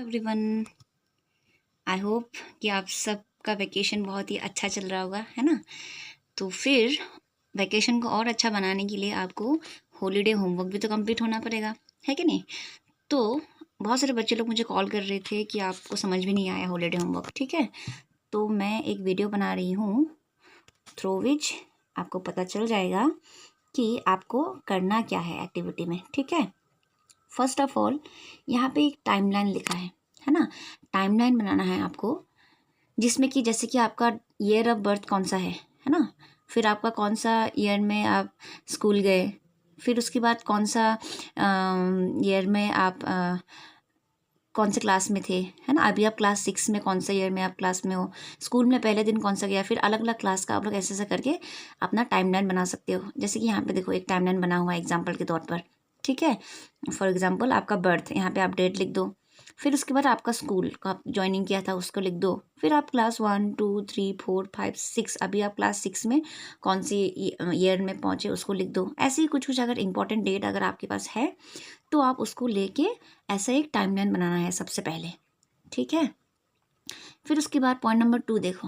Everyone. I hope कि आप सबका वैकेशन बहुत ही अच्छा चल रहा होगा, है ना। तो फिर वैकेशन को और अच्छा बनाने के लिए आपको हॉलीडे होमवर्क भी तो कंप्लीट होना पड़ेगा, है कि नहीं। तो बहुत सारे बच्चे लोग मुझे कॉल कर रहे थे कि आपको समझ भी नहीं आया हॉलीडे होमवर्क, ठीक है। तो मैं एक वीडियो बना रही हूँ थ्रू विच आपको पता चल जाएगा कि आपको करना क्या है एक्टिविटी में, ठीक है। फर्स्ट ऑफ ऑल यहाँ पे एक टाइमलाइन लिखा है ना। टाइमलाइन बनाना है आपको, जिसमें कि जैसे कि आपका ईयर ऑफ बर्थ कौन सा है ना। फिर आपका कौन सा ईयर में आप स्कूल गए, फिर उसके बाद कौन सा ईयर में आप कौन से क्लास में थे, है ना। अभी आप क्लास 6 में, कौन सा ईयर में आप क्लास में हो, स्कूल में पहले दिन कौन सा गया, फिर अलग अलग क्लास का आप लोग ऐसे ऐसे करके अपना टाइमलाइन बना सकते हो। जैसे कि यहाँ पे देखो एक टाइमलाइन बना हुआ है एग्जाम्पल के तौर पर, ठीक है। फॉर एग्जाम्पल आपका बर्थ, यहाँ पे आप डेट लिख दो। फिर उसके बाद आपका स्कूल का आप ज्वाइनिंग किया था उसको लिख दो। फिर आप क्लास 1 2 3 4 5 6, अभी आप क्लास 6 में कौन सी ईयर में पहुँचे उसको लिख दो। ऐसे ही कुछ कुछ अगर इंपॉर्टेंट डेट अगर आपके पास है तो आप उसको लेके ऐसा एक टाइमलाइन बनाना है सबसे पहले, ठीक है। फिर उसके बाद पॉइंट नंबर 2 देखो।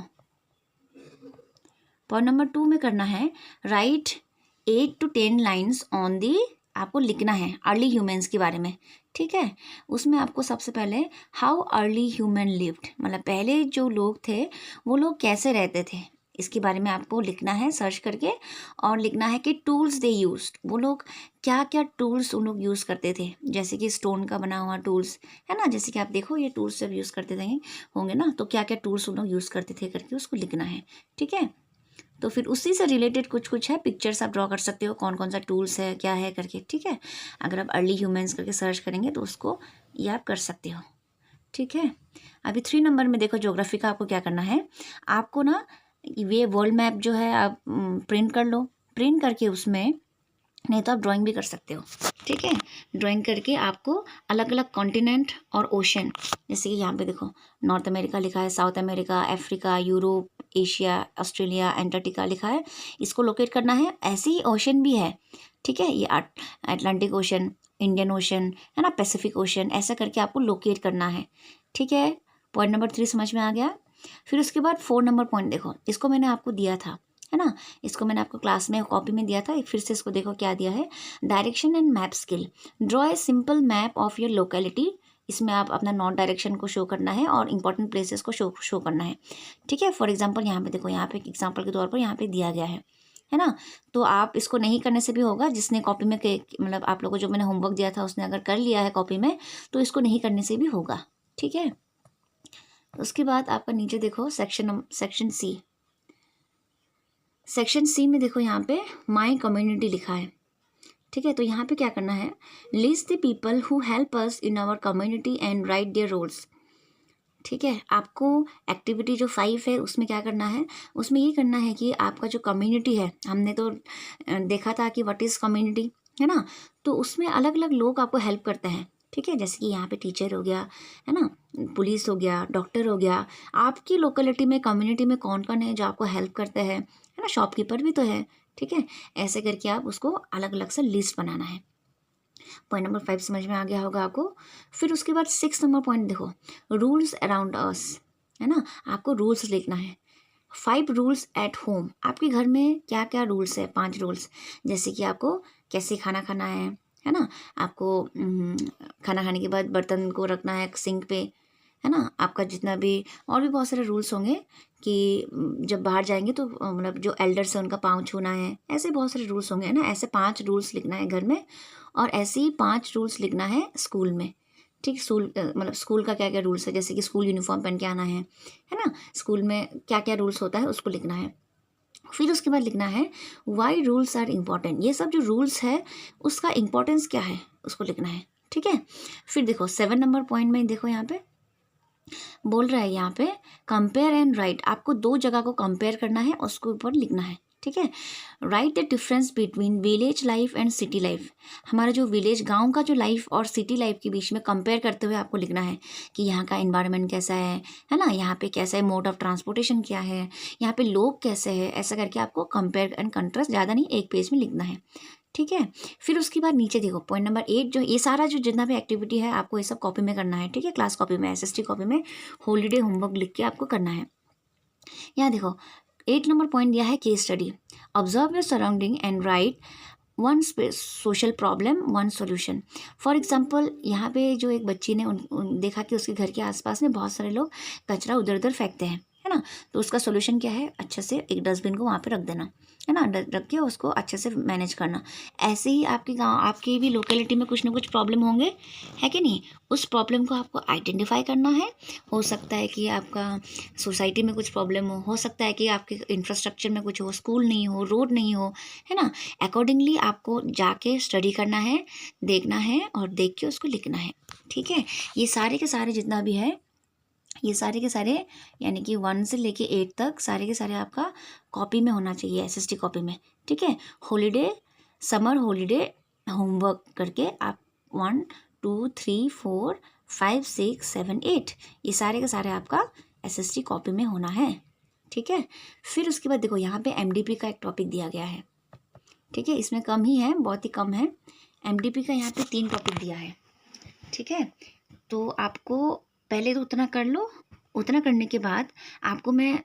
पॉइंट नंबर 2 में करना है right 8 to 10 lines on the, आपको लिखना है अर्ली ह्यूमन्स के बारे में, ठीक है। उसमें आपको सबसे पहले हाउ अर्ली ह्यूमन लिव्ड, मतलब पहले जो लोग थे वो लोग कैसे रहते थे, इसके बारे में आपको लिखना है सर्च करके। और लिखना है कि टूल्स दे यूज्ड, वो लोग क्या क्या टूल्स उन लोग यूज़ करते थे। जैसे कि स्टोन का बना हुआ टूल्स, है ना। जैसे कि आप देखो ये टूल्स जब यूज़ करते थे होंगे ना, तो क्या क्या टूल्स उन लोग यूज़ करते थे करके उसको लिखना है, ठीक है। तो फिर उसी से रिलेटेड कुछ कुछ है, पिक्चर्स आप ड्रॉ कर सकते हो कौन कौन सा टूल्स है क्या है करके, ठीक है। अगर आप अर्ली ह्यूमन्स करके सर्च करेंगे तो उसको ये आप कर सकते हो, ठीक है। अभी 3 नंबर में देखो ज्योग्राफी का आपको क्या करना है। आपको ना ये वर्ल्ड मैप जो है आप प्रिंट कर लो। प्रिंट करके उसमें, नहीं तो आप ड्राइंग भी कर सकते हो, ठीक है। ड्राइंग करके आपको अलग अलग कॉन्टिनेंट और ओशन, जैसे कि यहाँ पे देखो नॉर्थ अमेरिका लिखा है, south America, Africa, Europe, Asia, Australia, Antarctica लिखा है, इसको लोकेट करना है। ऐसे ही ओशन भी है, ठीक है। ये अटलांटिक ओशन, इंडियन ओशन, है ना, पैसिफिक ओशन, ऐसा करके आपको लोकेट करना है, ठीक है। पॉइंट नंबर 3 समझ में आ गया। फिर उसके बाद 4 नंबर पॉइंट देखो, इसको मैंने आपको दिया था, है ना। इसको मैंने आपको क्लास में कॉपी में दिया था, एक फिर से इसको देखो क्या दिया है। Direction and map skill, draw a simple map of your locality. इसमें आप अपना नॉर्थ डायरेक्शन को शो करना है और इंपॉर्टेंट प्लेसेस को शो करना है, ठीक है। फॉर एग्जांपल यहाँ पे देखो, यहाँ पे एक एग्जांपल के तौर पर यहाँ पे दिया गया है ना। तो आप इसको नहीं करने से भी होगा, जिसने कॉपी में मतलब आप लोगों को जो मैंने होमवर्क दिया था उसने अगर कर लिया है कॉपी में, तो इसको नहीं करने से भी होगा, ठीक है। उसके बाद आपका नीचे देखो सेक्शन सी। सेक्शन सी में देखो यहाँ पे माई कम्युनिटी लिखा है, ठीक है। तो यहाँ पे क्या करना है, list the people who help us in our community and write their roles, ठीक है। आपको एक्टिविटी जो 5 है उसमें क्या करना है, उसमें ये करना है कि आपका जो कम्युनिटी है, हमने तो देखा था कि व्हाट इज़ कम्युनिटी, है ना। तो उसमें अलग अलग लोग आपको हेल्प करते हैं, ठीक है। जैसे कि यहाँ पे टीचर हो गया, है ना, पुलिस हो गया, डॉक्टर हो गया। आपकी लोकेलिटी में, कम्युनिटी में कौन कौन है जो आपको हेल्प करते हैं, है ना, शॉपकीपर भी तो है, ठीक है। ऐसे करके आप उसको अलग अलग से लिस्ट बनाना है। पॉइंट नंबर 5 समझ में आ गया होगा आपको। फिर उसके बाद 6 नंबर पॉइंट देखो, रूल्स अराउंड अस, है ना। आपको रूल्स लिखना है। 5 रूल्स एट होम, आपके घर में क्या क्या रूल्स है, 5 रूल्स। जैसे कि आपको कैसे खाना खाना है ना। आपको खाना खाने के बाद बर्तन को रखना है सिंक पे, है ना। आपका जितना भी और भी बहुत सारे रूल्स होंगे कि जब बाहर जाएंगे तो मतलब जो एल्डर्स है उनका पाँव छूना है, ऐसे बहुत सारे रूल्स होंगे, है ना। ऐसे 5 रूल्स लिखना है घर में, और ऐसे ही 5 रूल्स लिखना है स्कूल में, ठीक। स्कूल मतलब स्कूल का क्या क्या रूल्स है, जैसे कि स्कूल यूनिफॉर्म पहन के आना है ना। स्कूल में क्या क्या रूल्स होता है उसको लिखना है। फिर उसके बाद लिखना है वाई रूल्स आर इम्पॉर्टेंट, ये सब जो रूल्स है उसका इम्पोर्टेंस क्या है उसको लिखना है, ठीक है। फिर देखो 7 नंबर पॉइंट में देखो यहाँ पे बोल रहा है, यहाँ पे कंपेयर एंड राइट, आपको 2 जगह को कंपेयर करना है, उसके ऊपर लिखना है, ठीक है। Right the difference between village life and city life, हमारा जो विलेज गांव का जो लाइफ और सिटी लाइफ के बीच में कंपेयर करते हुए आपको लिखना है कि यहाँ का एनवायरनमेंट कैसा है ना, यहाँ पे कैसा है, मोड ऑफ ट्रांसपोर्टेशन क्या है, यहाँ पे लोग कैसे हैं, ऐसा करके आपको कंपेयर एंड कंट्रास्ट, ज़्यादा नहीं, एक पेज में लिखना है, ठीक है। फिर उसके बाद नीचे देखो पॉइंट नंबर 8, जो ये सारा जो जितना भी एक्टिविटी है आपको ये सब कॉपी में करना है, ठीक है, क्लास कॉपी में, SST कॉपी में हॉलीडे होमवर्क लिख के आपको करना है। यहाँ देखो 8 नंबर पॉइंट दिया है case study. Observe your surrounding and right one social problem one solution. For example यहाँ पे जो एक बच्ची ने देखा कि उसके घर के आसपास में बहुत सारे लोग कचरा उधर उधर फेंकते हैं, है ना, तो उसका सोल्यूशन क्या है, अच्छे से एक डस्टबिन को वहाँ पे रख देना, है ना, रख के उसको अच्छे से मैनेज करना। ऐसे ही आपके गाँव, आपकी भी लोकेलिटी में कुछ ना कुछ प्रॉब्लम होंगे, है कि नहीं, उस प्रॉब्लम को आपको आइडेंटिफाई करना है। हो सकता है कि आपका सोसाइटी में कुछ प्रॉब्लम हो सकता है कि आपके इंफ्रास्ट्रक्चर में कुछ हो, स्कूल नहीं हो, रोड नहीं हो, है ना, अकॉर्डिंगली आपको जाके स्टडी करना है, देखना है और देख के उसको लिखना है, ठीक है। ये सारे के सारे जितना भी है, ये सारे के सारे यानी कि 1 से लेके 8 तक सारे के सारे आपका कॉपी में होना चाहिए, SST कॉपी में, ठीक है। हॉलीडे, समर हॉलीडे होमवर्क करके आप 1 2 3 4 5 6 7 8 ये सारे के सारे आपका SST कॉपी में होना है, ठीक है। फिर उसके बाद देखो यहाँ पे MDP का एक टॉपिक दिया गया है, ठीक है, इसमें कम ही है, बहुत ही कम है। MDP का यहाँ पे 3 टॉपिक दिया है, ठीक है। तो आपको पहले तो उतना कर लो, उतना करने के बाद आपको मैं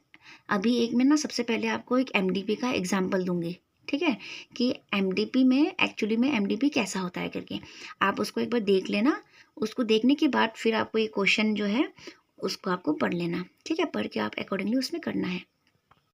अभी एक में ना सबसे पहले आपको एक MDP का एग्जाम्पल दूंगी, ठीक है, कि MDP में एक्चुअली में MDP कैसा होता है करके आप उसको एक बार देख लेना। उसको देखने के बाद फिर आपको ये क्वेश्चन जो है उसको आपको पढ़ लेना, ठीक है, पढ़ के आप अकॉर्डिंगली उसमें करना है।